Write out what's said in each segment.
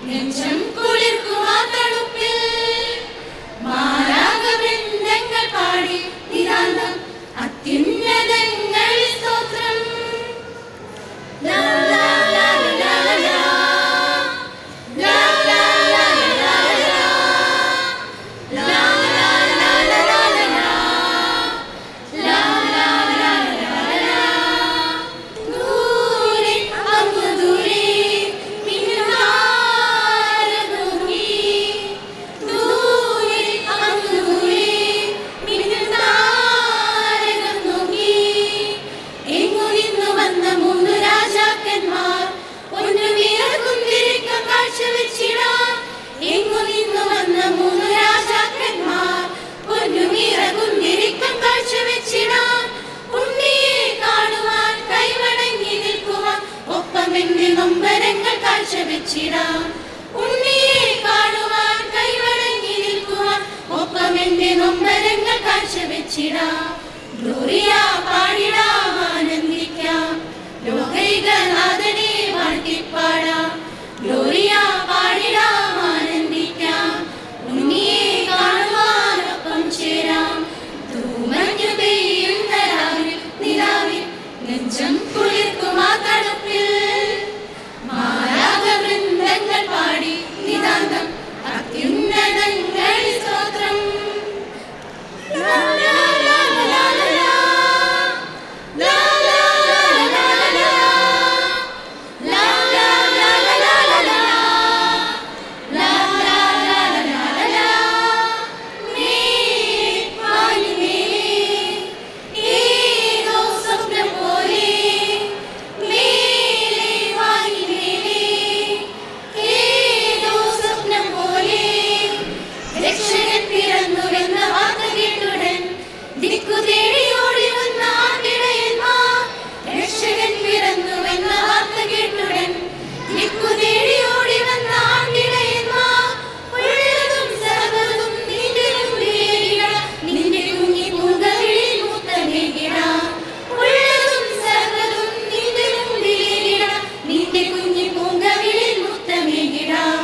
നെഞ്ചം കുളിർക്കുമാ തണുപ്പിൽ മാലാഖവൃന്ദങ്ങൾ പാടി നിതാന്തം അത്യുന്നതങ്ങളിൽ സ്തോത്രം. ലാ ലാ ലാ ലാ ലാ ലാ ലാ ലാ ലാ ലാ ലാ ലാ ലാ ലാ ലാ ലാ ലാ ലാ. ദൂരെ അങ്ങ് ദൂരെ മിന്നുതാരകമൊഴുകി, ദൂരെ അങ്ങ് ദൂരെ മിന്നുതാരകം നോക്കി. എങ്ങു നിന്നു വന്ന മൂന്നു രാജാക്കന്മാർ പൊന്നുവിയർകുന്തിരിക്കം കാഴ്ചവെച്ചിടാം. എങ്ങു നിന്നു വന്ന മൂന്നു രാജാക്കന്മാർ പൊന്നുവിയർകുന്തിരിക്കം കാഴ്ചവെച്ചിടാം. ഉണ്ണിയെ കാണുവാൻ കൈവണങ്ങി നിൽക്കുവാൻ ഒപ്പം എന്റെ നൊമ്പരങ്ങൾ കാഴ്ചവെച്ചിടാം. ഉണ്ണിയെ കാണുവാൻ കൈവണങ്ങി നിൽക്കുവാൻ ഒപ്പം എന്റെ നൊമ്പരങ്ങൾ കാഴ്ചവെച്ചിടാം. ഗ്ലോറിയ പാടിടാം, ആനന്ദിക്കാം, ലോകൈകനാഥനെ വാഴ്ത്തിപ്പാടാം. ഗ്ലോറിയ പാടിടാം, ആനന്ദിക്കാം, ഉണ്ണിയെ കാണുവാൻ ഒപ്പം ചേരാം. തൂമഞ്ഞു പെയ്യുന്ന രാവിൽ നിലാവിൽ നെഞ്ചം കുളിർക്കുമാ തണുപ്പിൽ മാലാഖവൃന്ദങ്ങൾ പാടി നിതാന്തം അത്യുന്നതങ്ങളിൽ സ്തോത്രം. ലാ ലാ ലാ ലാ ലാ ലാ ലാ ലാ ലാ ലാ ലാ ലാ ലാ ലാ ലാ ലാ ലാ ലാ ലാ. മേലെ വാനിമേലെ ഏതോ സ്വപ്നം പോലെ, മേലെ വാനിമേലെ ഏതോ സ്വപ്നം പോലെ. രക്ഷകൻ പിറന്നുവെന്ന വാർത്ത കേട്ടുടൻ ദിക്കു തേടി ഓടി വന്ന ആട്ടിടയന്മാർ. രക്ഷകൻ പിറന്നുവെന്ന വാർത്ത കേട്ടുടൻ ദിക്കു തേടി ഓടി വന്ന ആട്ടിടയന്മാർ. ഉള്ളതും സർവ്വതും നിന്റെ മുമ്പിലേകിടാം, നിന്റെ കുഞ്ഞി പൂങ്കവിളിൽ മുത്തമേകിടാം. ഉള്ളതും സർവ്വതും നിന്റെ മുമ്പിലേകിടാം, നിന്റെ കുഞ്ഞി പൂങ്കവിളിൽ മുത്തമേകിടാം.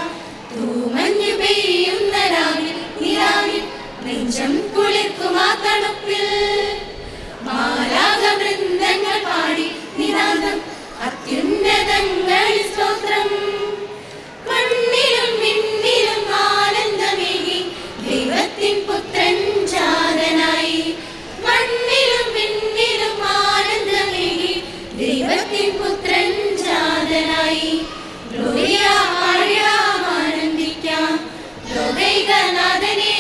തൂമഞ്ഞു പെയ്യുന്ന രാവിൽ നിലാവിൽ നെഞ്ചം കുളിർക്കുമാ തണുപ്പിൽ മാലാഖവൃന്ദങ്ങൾ പാടി നിതാന്തം അത്യുന്നതങ്ങളിൽ സ്തോത്രം. മണ്ണിലും വിണ്ണിലും ആനന്ദമേകി ദൈവത്തിൻ പുത്രൻ ജാതനായി. മണ്ണിലും വിണ്ണിലും ആനന്ദമേകി ദൈവത്തിൻ പുത്രൻ ജാതനായി. ഗ്ലോറിയ പാടിടാം, ആനന്ദിക്കാം, ലോകൈകനാഥനെ